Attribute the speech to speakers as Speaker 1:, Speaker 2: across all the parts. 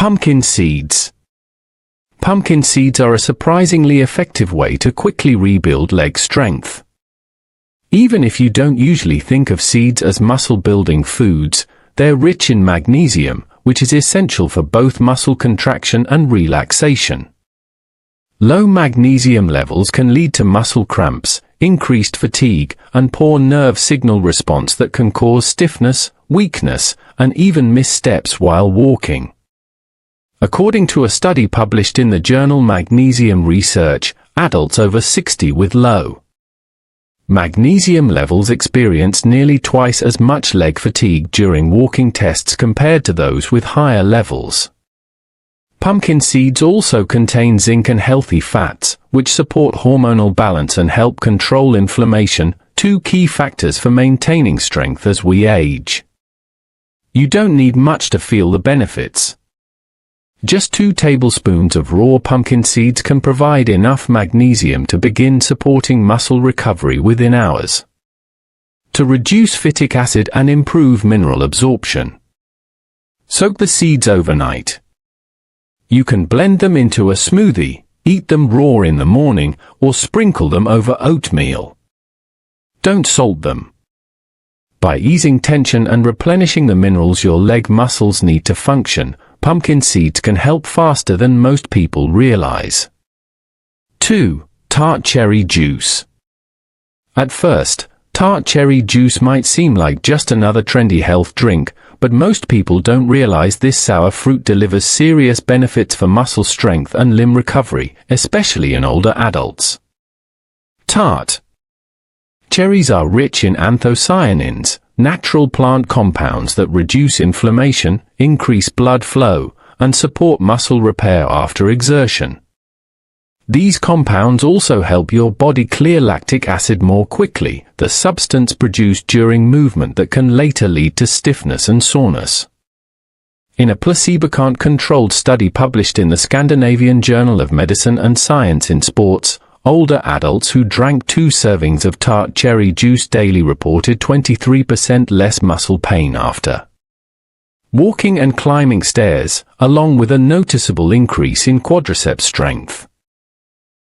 Speaker 1: Pumpkin seeds. Pumpkin seeds are a surprisingly effective way to quickly rebuild leg strength. Even if you don't usually think of seeds as muscle-building foods, they're rich in magnesium, which is essential for both muscle contraction and relaxation. Low magnesium levels can lead to muscle cramps, increased fatigue, and poor nerve signal response that can cause stiffness, weakness, and even missteps while walking. According to a study published in the journal Magnesium Research, adults over 60 with low magnesium levels experienced nearly twice as much leg fatigue during walking tests compared to those with higher levels. Pumpkin seeds also contain zinc and healthy fats, which support hormonal balance and help control inflammation, two key factors for maintaining strength as we age. You don't need much to feel the benefits. Just 2 tablespoons of raw pumpkin seeds can provide enough magnesium to begin supporting muscle recovery within hours. To reduce phytic acid and improve mineral absorption, soak the seeds overnight. You can blend them into a smoothie, eat them raw in the morning, or sprinkle them over oatmeal. Don't salt them. By easing tension and replenishing the minerals your leg muscles need to function, pumpkin seeds can help faster than most people realize. 2. Tart cherry juice. At first, tart cherry juice might seem like just another trendy health drink, but most people don't realize this sour fruit delivers serious benefits for muscle strength and limb recovery, especially in older adults. Tart cherries are rich in anthocyanins, natural plant compounds that reduce inflammation, increase blood flow, and support muscle repair after exertion. These compounds also help your body clear lactic acid more quickly, the substance produced during movement that can later lead to stiffness and soreness. In a placebo-controlled study published in the Scandinavian Journal of Medicine and Science in Sports, older adults who drank 2 servings of tart cherry juice daily reported 23% less muscle pain after walking and climbing stairs, along with a noticeable increase in quadriceps strength.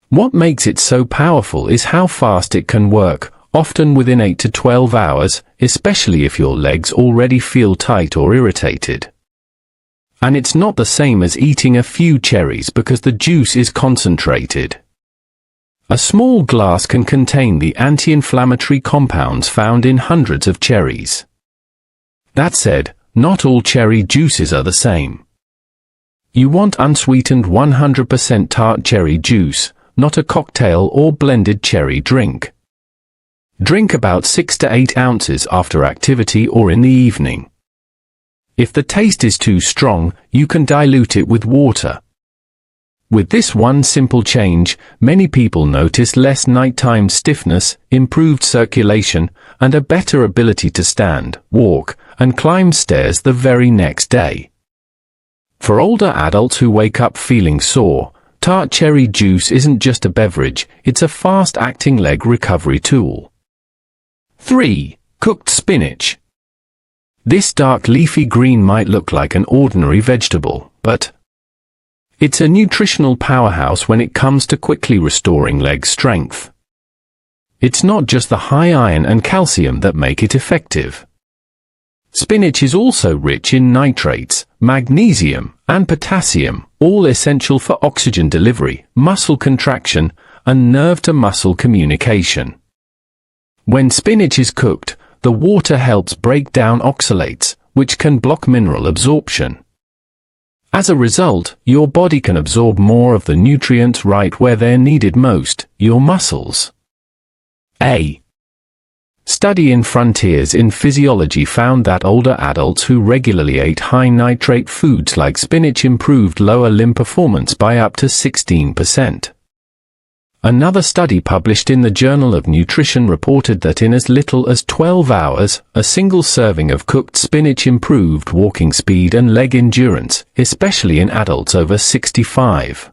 Speaker 1: What makes it so powerful is how fast it can work, often within 8 to 12 hours, especially if your legs already feel tight or irritated. And it's not the same as eating a few cherries because the juice is concentrated. A small glass can contain the anti-inflammatory compounds found in hundreds of cherries. That said, not all cherry juices are the same. You want unsweetened 100% tart cherry juice, not a cocktail or blended cherry drink. Drink about 6 to 8 ounces after activity or in the evening. If the taste is too strong, you can dilute it with water. With this one simple change, many people notice less nighttime stiffness, improved circulation, and a better ability to stand, walk, and climb stairs the very next day. For older adults who wake up feeling sore, tart cherry juice isn't just a beverage, it's a fast-acting leg recovery tool. 3. Cooked spinach. This dark leafy green might look like an ordinary vegetable, but it's a nutritional powerhouse when it comes to quickly restoring leg strength. It's not just the high iron and calcium that make it effective. Spinach is also rich in nitrates, magnesium, and potassium, all essential for oxygen delivery, muscle contraction, and nerve-to-muscle communication. When spinach is cooked, the water helps break down oxalates, which can block mineral absorption. As a result, your body can absorb more of the nutrients right where they're needed most, your muscles. A study in Frontiers in Physiology found that older adults who regularly ate high nitrate foods like spinach improved lower limb performance by up to 16%. Another study published in the Journal of Nutrition reported that in as little as 12 hours, a single serving of cooked spinach improved walking speed and leg endurance, especially in adults over 65.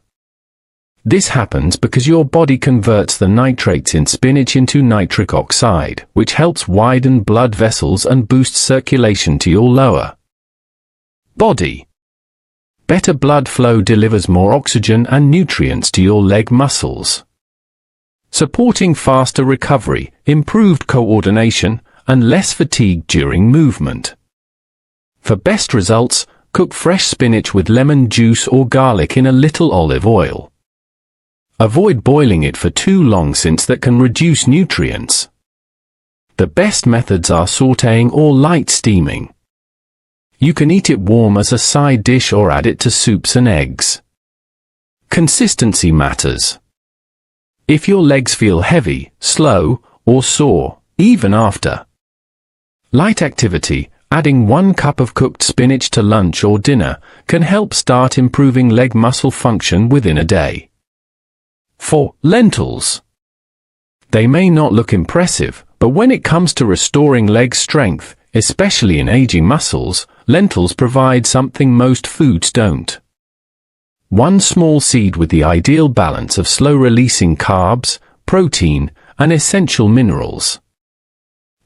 Speaker 1: This happens because your body converts the nitrates in spinach into nitric oxide, which helps widen blood vessels and boosts circulation to your lower body. Better blood flow delivers more oxygen and nutrients to your leg muscles, supporting faster recovery, improved coordination, and less fatigue during movement. For best results, cook fresh spinach with lemon juice or garlic in a little olive oil. Avoid boiling it for too long since that can reduce nutrients. The best methods are sautéing or light steaming. You can eat it warm as a side dish or add it to soups and eggs. Consistency matters. If your legs feel heavy, slow, or sore, even after light activity, adding 1 cup of cooked spinach to lunch or dinner can help start improving leg muscle function within a day. 4. Lentils. They may not look impressive, but when it comes to restoring leg strength, especially in aging muscles, lentils provide something most foods don't. One small seed with the ideal balance of slow-releasing carbs, protein, and essential minerals.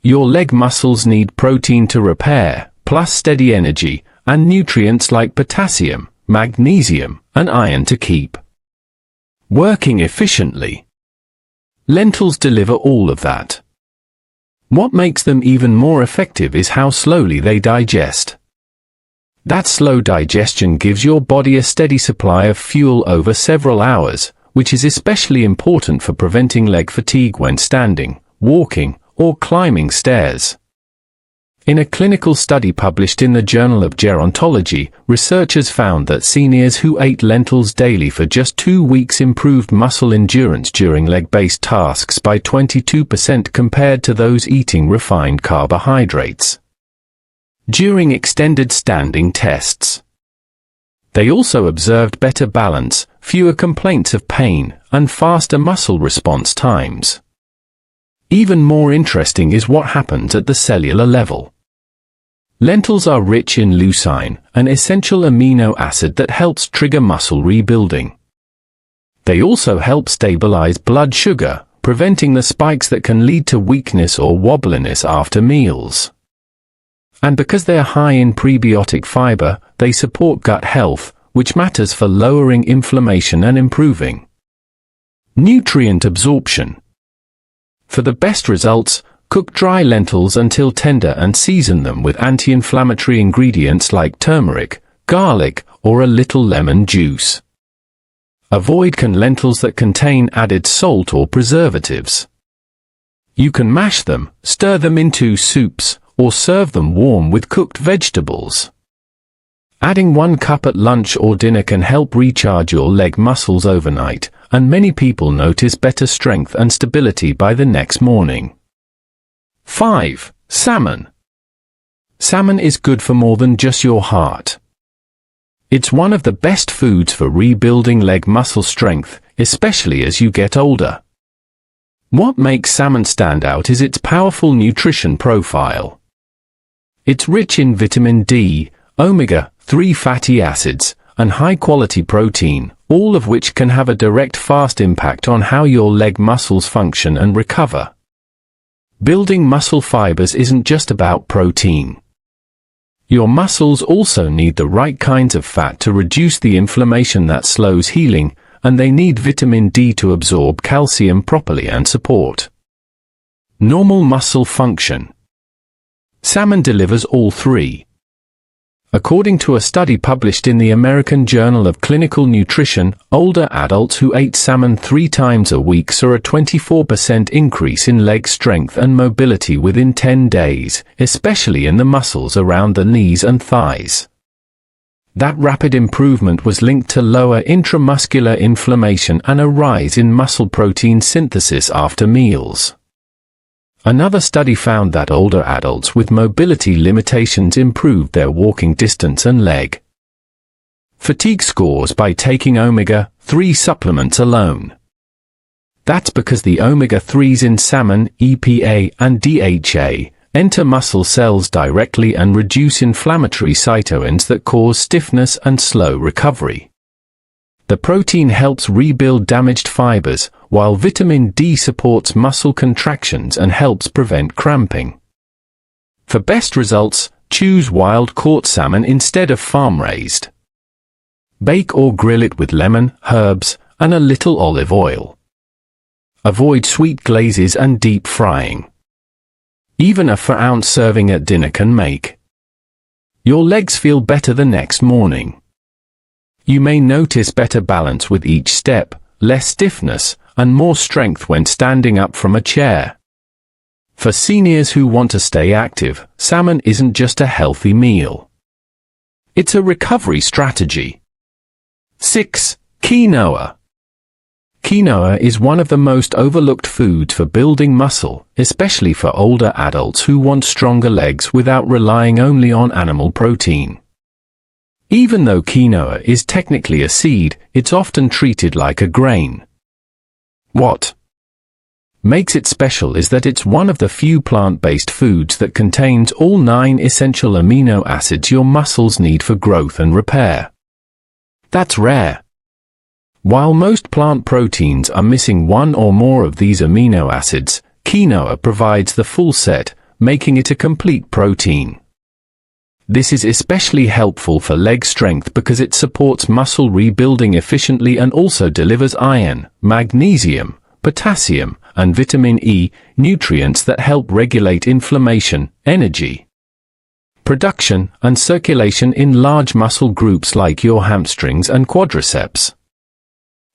Speaker 1: Your leg muscles need protein to repair, plus steady energy, and nutrients like potassium, magnesium, and iron to keep working efficiently. Lentils deliver all of that. What makes them even more effective is how slowly they digest. That slow digestion gives your body a steady supply of fuel over several hours, which is especially important for preventing leg fatigue when standing, walking, or climbing stairs. In a clinical study published in the Journal of Gerontology, researchers found that seniors who ate lentils daily for just 2 weeks improved muscle endurance during leg-based tasks by 22% compared to those eating refined carbohydrates during extended standing tests. They also observed better balance, fewer complaints of pain, and faster muscle response times. Even more interesting is what happens at the cellular level. Lentils are rich in leucine, an essential amino acid that helps trigger muscle rebuilding. They also help stabilize blood sugar, preventing the spikes that can lead to weakness or wobbliness after meals. And because they are high in prebiotic fiber, they support gut health, which matters for lowering inflammation and improving nutrient absorption. For the best results, cook dry lentils until tender and season them with anti-inflammatory ingredients like turmeric, garlic, or a little lemon juice. Avoid lentils that contain added salt or preservatives. You can mash them, stir them into soups, or serve them warm with cooked vegetables. Adding 1 cup at lunch or dinner can help recharge your leg muscles overnight, and many people notice better strength and stability by the next morning. 5. Salmon. Salmon is good for more than just your heart. It's one of the best foods for rebuilding leg muscle strength, especially as you get older. What makes salmon stand out is its powerful nutrition profile. It's rich in vitamin D, omega-3 fatty acids, and high-quality protein, all of which can have a direct fast impact on how your leg muscles function and recover. Building muscle fibers isn't just about protein. Your muscles also need the right kinds of fat to reduce the inflammation that slows healing, and they need vitamin D to absorb calcium properly and support normal muscle function. Salmon delivers all three. According to a study published in the American Journal of Clinical Nutrition, older adults who ate salmon 3 times a week saw a 24% increase in leg strength and mobility within 10 days, especially in the muscles around the knees and thighs. That rapid improvement was linked to lower intramuscular inflammation and a rise in muscle protein synthesis after meals. Another study found that older adults with mobility limitations improved their walking distance and leg fatigue scores by taking omega-3 supplements alone. That's because the omega-3s in salmon, EPA and DHA, enter muscle cells directly and reduce inflammatory cytokines that cause stiffness and slow recovery. The protein helps rebuild damaged fibers, while vitamin D supports muscle contractions and helps prevent cramping. For best results, choose wild-caught salmon instead of farm-raised. Bake or grill it with lemon, herbs, and a little olive oil. Avoid sweet glazes and deep frying. Even a 4-ounce serving at dinner can make your legs feel better the next morning. You may notice better balance with each step, less stiffness, and more strength when standing up from a chair. For seniors who want to stay active, salmon isn't just a healthy meal. It's a recovery strategy. 6. Quinoa. Quinoa is one of the most overlooked foods for building muscle, especially for older adults who want stronger legs without relying only on animal protein. Even though quinoa is technically a seed, it's often treated like a grain. What makes it special is that it's one of the few plant-based foods that contains all 9 essential amino acids your muscles need for growth and repair. That's rare. While most plant proteins are missing one or more of these amino acids, quinoa provides the full set, making it a complete protein. This is especially helpful for leg strength because it supports muscle rebuilding efficiently and also delivers iron, magnesium, potassium, and vitamin E, nutrients that help regulate inflammation, energy production, and circulation in large muscle groups like your hamstrings and quadriceps.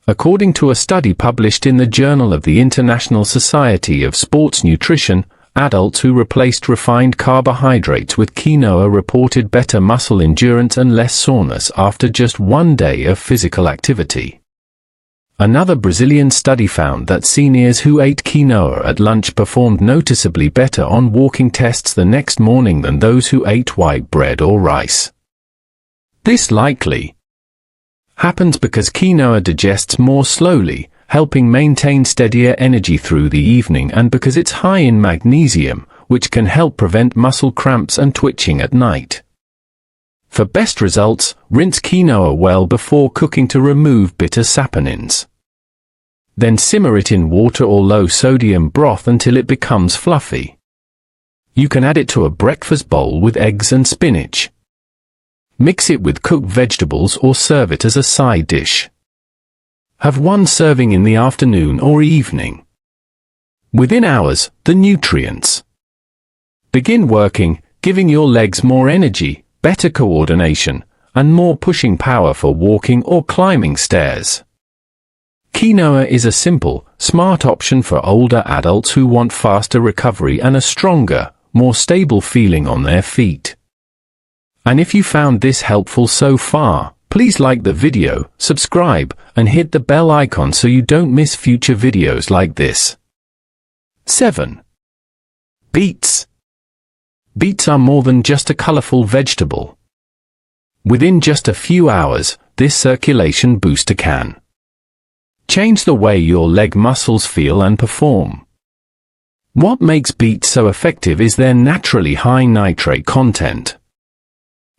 Speaker 1: According to a study published in the Journal of the International Society of Sports Nutrition, adults who replaced refined carbohydrates with quinoa reported better muscle endurance and less soreness after just 1 day of physical activity. Another Brazilian study found that seniors who ate quinoa at lunch performed noticeably better on walking tests the next morning than those who ate white bread or rice. This likely happens because quinoa digests more slowly, helping maintain steadier energy through the evening, and because it's high in magnesium, which can help prevent muscle cramps and twitching at night. For best results, rinse quinoa well before cooking to remove bitter saponins. Then simmer it in water or low-sodium broth until it becomes fluffy. You can add it to a breakfast bowl with eggs and spinach. Mix it with cooked vegetables or serve it as a side dish. Have 1 serving in the afternoon or evening. Within hours, the nutrients begin working, giving your legs more energy, better coordination, and more pushing power for walking or climbing stairs. Quinoa is a simple, smart option for older adults who want faster recovery and a stronger, more stable feeling on their feet. And if you found this helpful so far, please like the video, subscribe, and hit the bell icon so you don't miss future videos like this. 7. Beets. Beets are more than just a colorful vegetable. Within just a few hours, this circulation booster can change the way your leg muscles feel and perform. What makes beets so effective is their naturally high nitrate content.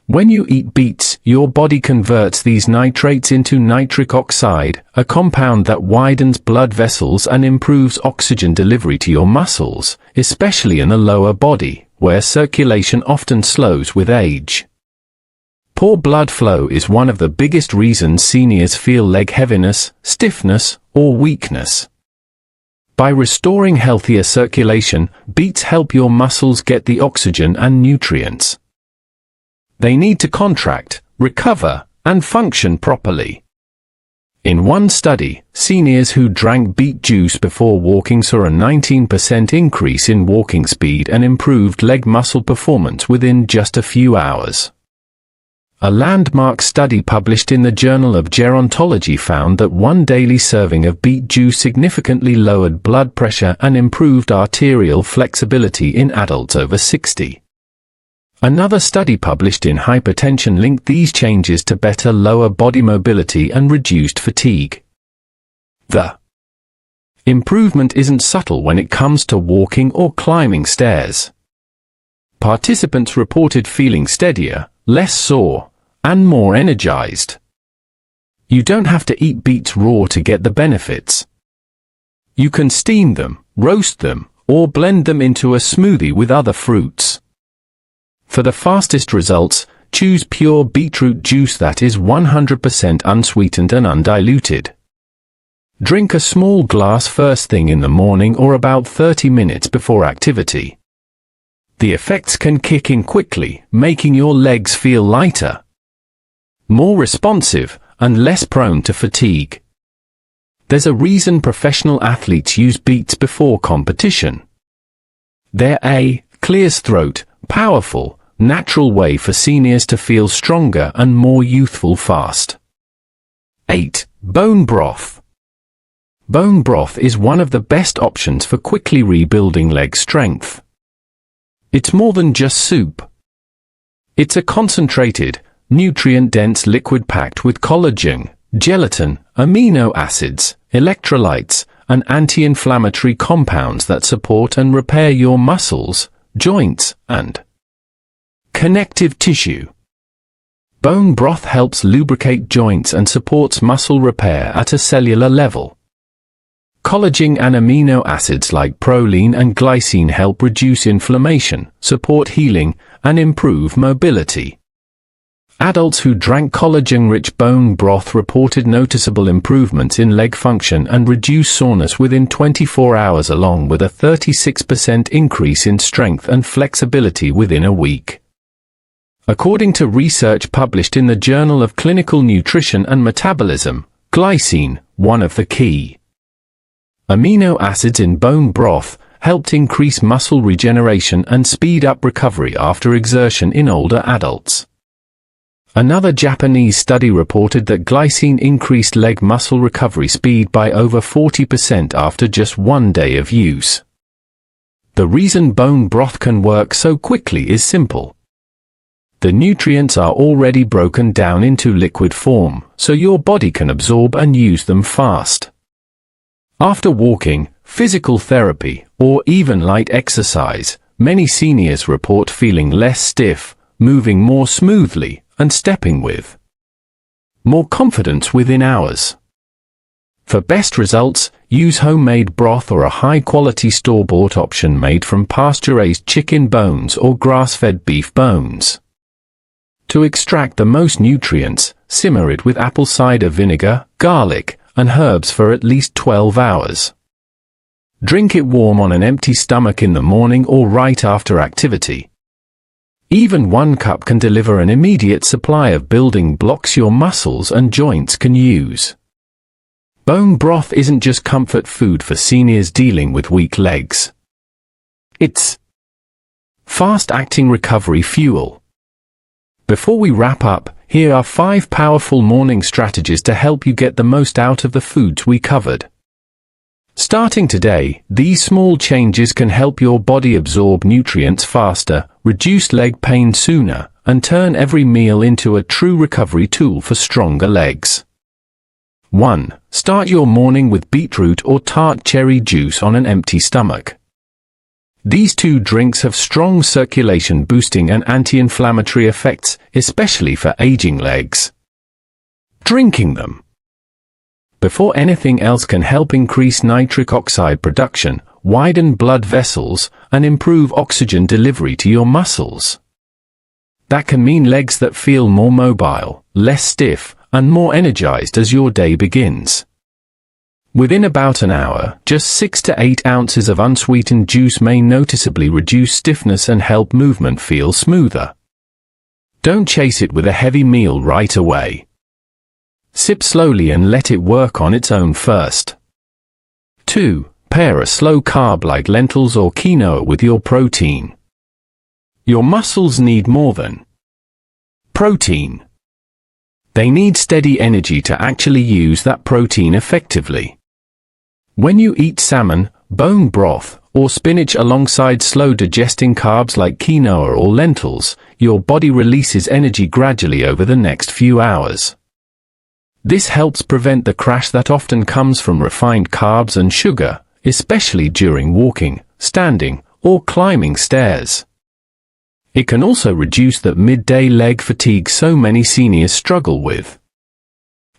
Speaker 1: When you eat beets, your body converts these nitrates into nitric oxide, a compound that widens blood vessels and improves oxygen delivery to your muscles, especially in the lower body, where circulation often slows with age. Poor blood flow is one of the biggest reasons seniors feel leg heaviness, stiffness, or weakness. By restoring healthier circulation, beets help your muscles get the oxygen and nutrients they need to contract, recover, and function properly. In one study, seniors who drank beet juice before walking saw a 19% increase in walking speed and improved leg muscle performance within just a few hours. A landmark study published in the Journal of Gerontology found that 1 daily serving of beet juice significantly lowered blood pressure and improved arterial flexibility in adults over 60. Another study published in Hypertension linked these changes to better lower body mobility and reduced fatigue. The improvement isn't subtle when it comes to walking or climbing stairs. Participants reported feeling steadier, less sore, and more energized. You don't have to eat beets raw to get the benefits. You can steam them, roast them, or blend them into a smoothie with other fruits. For the fastest results, choose pure beetroot juice that is 100% unsweetened and undiluted. Drink a small glass first thing in the morning or about 30 minutes before activity. The effects can kick in quickly, making your legs feel lighter, more responsive, and less prone to fatigue. There's a reason professional athletes use beets before competition. They're a clears throat, powerful, natural way for seniors to feel stronger and more youthful fast. 8. Bone broth. Bone broth is one of the best options for quickly rebuilding leg strength. It's more than just soup. It's a concentrated, nutrient-dense liquid packed with collagen, gelatin, amino acids, electrolytes, and anti-inflammatory compounds that support and repair your muscles, joints, and connective tissue. Bone broth helps lubricate joints and supports muscle repair at a cellular level. Collagen and amino acids like proline and glycine help reduce inflammation, support healing, and improve mobility. Adults who drank collagen-rich bone broth reported noticeable improvements in leg function and reduced soreness within 24 hours, along with a 36% increase in strength and flexibility within a week. According to research published in the Journal of Clinical Nutrition and Metabolism, glycine, one of the key amino acids in bone broth, helped increase muscle regeneration and speed up recovery after exertion in older adults. Another Japanese study reported that glycine increased leg muscle recovery speed by over 40% after just 1 day of use. The reason bone broth can work so quickly is simple. The nutrients are already broken down into liquid form, so your body can absorb and use them fast. After walking, physical therapy, or even light exercise, many seniors report feeling less stiff, moving more smoothly, and stepping with more confidence within hours. For best results, use homemade broth or a high-quality store-bought option made from pasture-raised chicken bones or grass-fed beef bones. To extract the most nutrients, simmer it with apple cider vinegar, garlic, and herbs for at least 12 hours. Drink it warm on an empty stomach in the morning or right after activity. Even 1 cup can deliver an immediate supply of building blocks your muscles and joints can use. Bone broth isn't just comfort food for seniors dealing with weak legs. It's fast-acting recovery fuel. Before we wrap up, here are 5 powerful morning strategies to help you get the most out of the foods we covered. Starting today, these small changes can help your body absorb nutrients faster, reduce leg pain sooner, and turn every meal into a true recovery tool for stronger legs. 1. Start your morning with beetroot or tart cherry juice on an empty stomach. These 2 drinks have strong circulation boosting and anti-inflammatory effects, especially for aging legs. Drinking them before anything else can help increase nitric oxide production, widen blood vessels, and improve oxygen delivery to your muscles. That can mean legs that feel more mobile, less stiff, and more energized as your day begins. Within about an hour, just 6 to 8 ounces of unsweetened juice may noticeably reduce stiffness and help movement feel smoother. Don't chase it with a heavy meal right away. Sip slowly and let it work on its own first. 2. Pair a slow carb like lentils or quinoa with your protein. Your muscles need more than protein. They need steady energy to actually use that protein effectively. When you eat salmon, bone broth, or spinach alongside slow-digesting carbs like quinoa or lentils, your body releases energy gradually over the next few hours. This helps prevent the crash that often comes from refined carbs and sugar, especially during walking, standing, or climbing stairs. It can also reduce that midday leg fatigue so many seniors struggle with.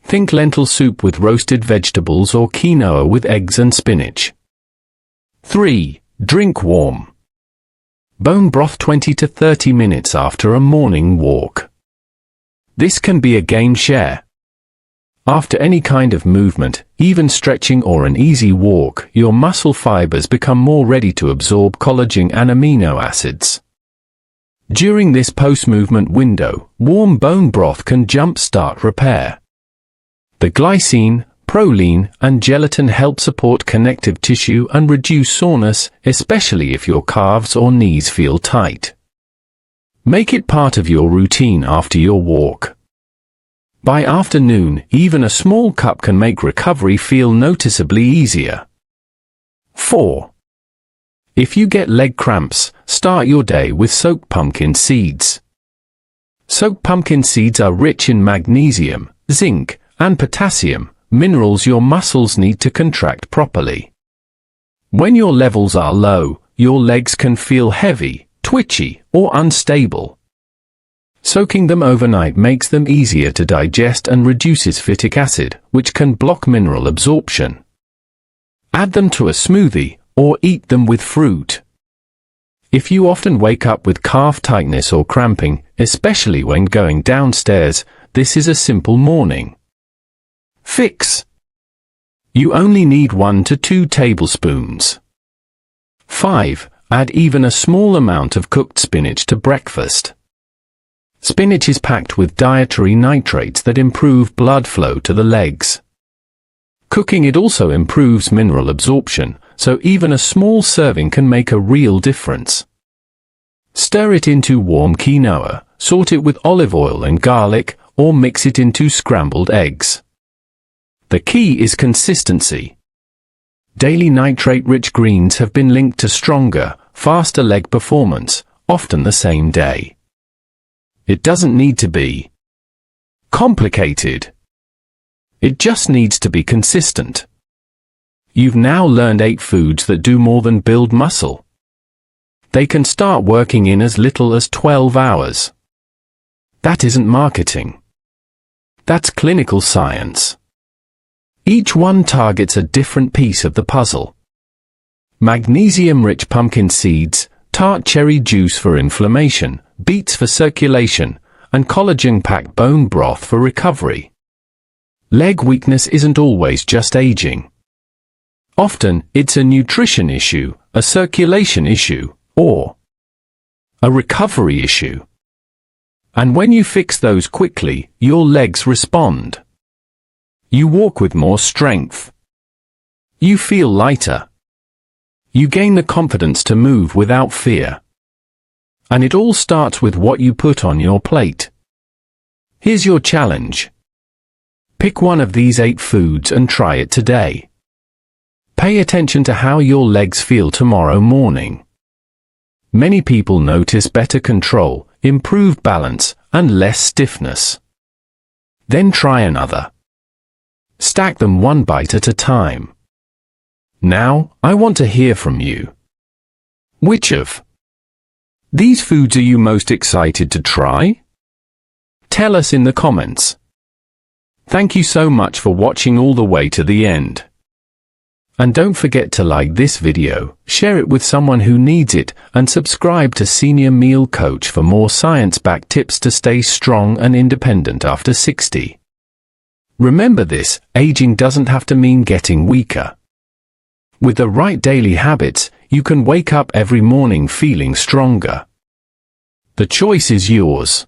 Speaker 1: Think lentil soup with roasted vegetables or quinoa with eggs and spinach. 3. Drink warm. Bone broth 20 to 30 minutes after a morning walk. This can be a game share. After any kind of movement, even stretching or an easy walk, your muscle fibers become more ready to absorb collagen and amino acids. During this post-movement window, warm bone broth can jump-start repair. The glycine, proline, and gelatin help support connective tissue and reduce soreness, especially if your calves or knees feel tight. Make it part of your routine after your walk. By afternoon, even a small cup can make recovery feel noticeably easier. 4. If you get leg cramps, start your day with soaked pumpkin seeds. Soaked pumpkin seeds are rich in magnesium, zinc, and potassium, minerals your muscles need to contract properly. When your levels are low, your legs can feel heavy, twitchy, or unstable. Soaking them overnight makes them easier to digest and reduces phytic acid, which can block mineral absorption. Add them to a smoothie, or eat them with fruit. If you often wake up with calf tightness or cramping, especially when going downstairs, this is a simple morning fix. You only need 1 to 2 tablespoons. 5. Add even a small amount of cooked spinach to breakfast. Spinach is packed with dietary nitrates that improve blood flow to the legs. Cooking it also improves mineral absorption, so even a small serving can make a real difference. Stir it into warm quinoa, salt it with olive oil and garlic, or mix it into scrambled eggs. The key is consistency. Daily nitrate-rich greens have been linked to stronger, faster leg performance, often the same day. It doesn't need to be complicated. It just needs to be consistent. You've now learned 8 foods that do more than build muscle. They can start working in as little as 12 hours. That isn't marketing. That's clinical science. Each one targets a different piece of the puzzle. Magnesium-rich pumpkin seeds, tart cherry juice for inflammation, beets for circulation, and collagen-packed bone broth for recovery. Leg weakness isn't always just aging. Often, it's a nutrition issue, a circulation issue, or a recovery issue. And when you fix those quickly, your legs respond. You walk with more strength. You feel lighter. You gain the confidence to move without fear. And it all starts with what you put on your plate. Here's your challenge. Pick one of these 8 foods and try it today. Pay attention to how your legs feel tomorrow morning. Many people notice better control, improved balance, and less stiffness. Then try another. Stack them one bite at a time. Now, I want to hear from you. Which of these foods are you most excited to try? Tell us in the comments. Thank you so much for watching all the way to the end. And don't forget to like this video, share it with someone who needs it, and subscribe to Senior Meal Coach for more science-backed tips to stay strong and independent after 60. Remember this, aging doesn't have to mean getting weaker. With the right daily habits, you can wake up every morning feeling stronger. The choice is yours.